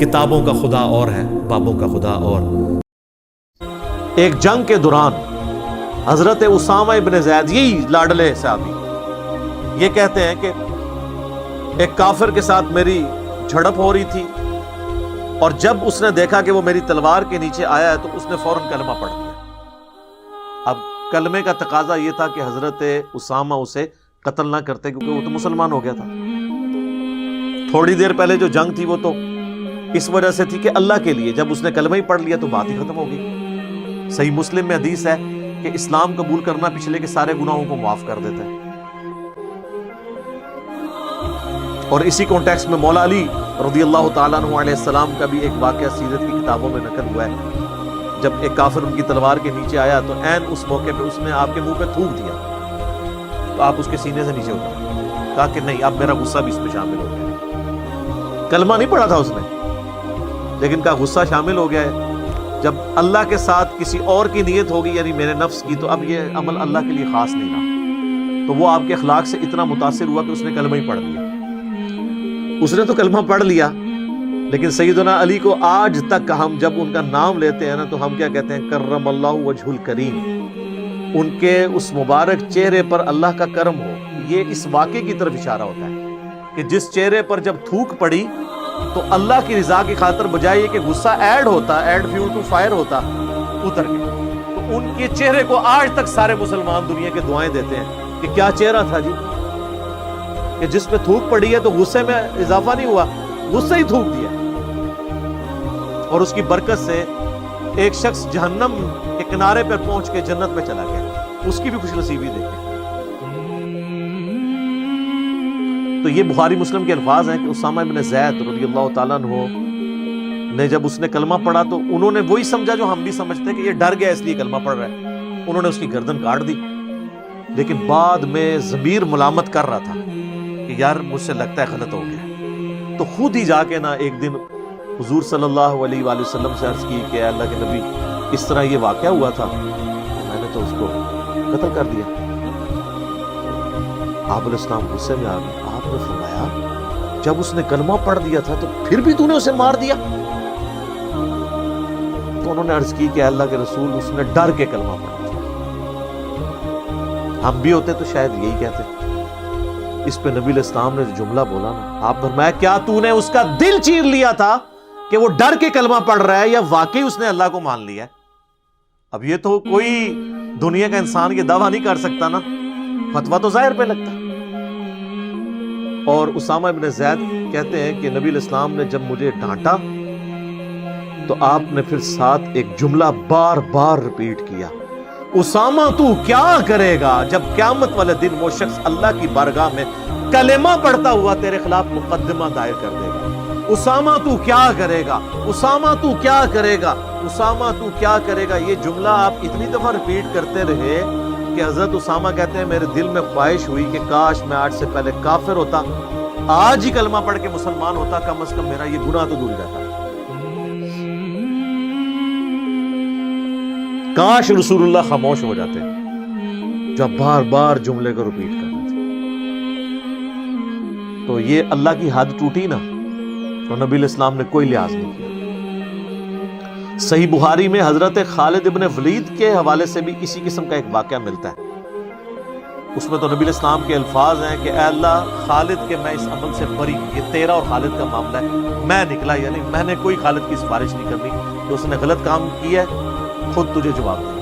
کتابوں کا خدا اور ہے، بابوں کا خدا اور۔ ایک جنگ کے دوران حضرت اسامہ ابن زید، یہی لاڈلے صحابی، یہ کہتے ہیں کہ ایک کافر کے ساتھ میری جھڑپ ہو رہی تھی، اور جب اس نے دیکھا کہ وہ میری تلوار کے نیچے آیا ہے تو اس نے فوراً کلمہ پڑھ دیا۔ اب کلمے کا تقاضا یہ تھا کہ حضرت اسامہ اسے قتل نہ کرتے، کیونکہ وہ تو مسلمان ہو گیا تھا۔ تھوڑی دیر پہلے جو جنگ تھی وہ تو اس وجہ سے تھی کہ اللہ کے لیے، جب اس نے کلمہ ہی پڑھ لیا تو بات ہی ختم ہو گئی۔ صحیح مسلم میں حدیث ہے کہ اسلام قبول کرنا پچھلے کے سارے گناہوں کو معاف کر دیتا ہے۔ اور اسی کانٹیکسٹ میں مولا علی رضی اللہ تعالیٰ عنہ علیہ السلام کا بھی ایک واقعہ سیرت کی کتابوں میں نقل ہوا ہے۔ جب ایک کافر ان کی تلوار کے نیچے آیا تو عین اس موقع پہ اس نے آپ کے منہ پہ تھوک دیا، تو آپ اس کے سینے سے نیچے اترے، کہا کہ نہیں، اب میرا غصہ بھی اس میں شامل ہو گیا۔ کلمہ نہیں پڑھا تھا اس نے، لیکن کہا غصہ شامل ہو گیا ہے۔ جب اللہ کے ساتھ کسی اور کی نیت ہوگی، یعنی میرے نفس کی، تو اب یہ عمل اللہ کے لیے خاص نہیں رہا۔ تو وہ آپ کے اخلاق سے اتنا متاثر ہوا کہ اس نے کلمہ ہی پڑھ لیا۔ اس نے تو کلمہ پڑھ لیا، لیکن سیدنا علی کو آج تک ہم جب ان کا نام لیتے ہیں نا تو ہم کیا کہتے ہیں؟ کرم اللہ وجہ الکریم، ان کے اس مبارک چہرے پر اللہ کا کرم ہو۔ یہ اس واقعے کی طرف اشارہ ہوتا ہے کہ جس چہرے پر جب تھوک پڑی تو اللہ کی رضا کی خاطر بجائے کہ غصہ ایڈ فیول ٹو فائر ہوتا، اتر گیا۔ تو ان کے چہرے کو آج تک سارے مسلمان دنیا کے دعائیں دیتے ہیں کہ کیا چہرہ تھا جی، کہ جس پہ تھوک پڑی ہے تو غصے میں اضافہ نہیں ہوا، غصہ ہی تھوک دیا، اور اس کی برکت سے ایک شخص جہنم کے کنارے پر پہنچ کے جنت میں چلا گیا۔ اس کی بھی خوش نصیبی دیکھیں۔ تو یہ بخاری مسلم کے الفاظ ہیں کہ اسامہ ابن زید رضی اللہ تعالیٰ عنہ نے جب اس نے کلمہ پڑھا تو انہوں نے وہی سمجھا جو ہم بھی سمجھتے ہیں کہ یہ ڈر گیا اس لیے کلمہ پڑھ رہا ہے۔ انہوں نے اس کی گردن کاٹ دی، لیکن بعد میں ضمیر ملامت کر رہا تھا کہ یار مجھ سے لگتا ہے غلط ہو گیا۔ تو خود ہی جا کے نا ایک دن حضور صلی اللہ علیہ وآلہ وسلم سے عرض کی کہ اللہ کے نبی، اس طرح یہ واقعہ ہوا تھا، میں نے تو اس کو قتل کر دیا۔ آپ علیہ السلام غصے میں آ گئے۔ آپ نے فرمایا جب اس نے کلمہ پڑھ دیا تھا تو پھر بھی تو نے اسے مار دیا؟ تو انہوں نے عرض کی کہ اللہ کے رسول، اس نے ڈر کے کلمہ پڑھا تھا، ہم بھی ہوتے تو شاید یہی کہتے۔ اس پہ نبی علیہ السلام نے جملہ بولا نا، آپ فرمایا کیا تو نے اس کا دل چیر لیا تھا کہ وہ ڈر کے کلمہ پڑھ رہا ہے، یا واقعی اس نے اللہ کو مان لیا ہے؟ اب یہ تو کوئی دنیا کا انسان یہ دعویٰ نہیں کر سکتا نا، فتویٰ تو ظاہر پہ لگتا ہے۔ اور اسامہ ابن زید کہتے ہیں کہ نبی علیہ السلام نے جب مجھے ڈانٹا تو آپ نے پھر ساتھ ایک جملہ بار بار ریپیٹ کیا، اسامہ تو کیا کرے گا جب قیامت والے دن وہ شخص اللہ کی بارگاہ میں کلمہ پڑھتا ہوا تیرے خلاف مقدمہ دائر کر دے گا؟ اسامہ تو کیا کرے گا؟ اسامہ تو کیا کرے گا؟ اسامہ تو کیا کرے گا؟ یہ جملہ آپ اتنی دفعہ ریپیٹ کرتے رہے کہ حضرت اسامہ کہتے ہیں میرے دل میں خواہش ہوئی کہ کاش میں آج سے پہلے کافر ہوتا، آج ہی کلمہ پڑھ کے مسلمان ہوتا، کم از کم میرا یہ گناہ تو دور جاتا۔ کاش رسول اللہ خاموش ہو جاتے جب بار بار جملے کو ریپیٹ کر رہے تھے۔ تو یہ اللہ کی حد ٹوٹی نا، تو نبی علیہ السلام نے کوئی لحاظ نہیں کیا۔ صحیح بخاری میں حضرت خالد ابن ولید کے حوالے سے بھی اسی قسم کا ایک واقعہ ملتا ہے۔ اس میں تو نبی علیہ السلام کے الفاظ ہیں کہ اے اللہ، خالد کے میں اس عمل سے بری ہوں، یہ تیرا اور خالد کا معاملہ ہے، میں نکلا، یعنی میں نے کوئی خالد کی سفارش نہیں کرنی، جو اس نے غلط کام کیا ہے خود تجھے جواب دے۔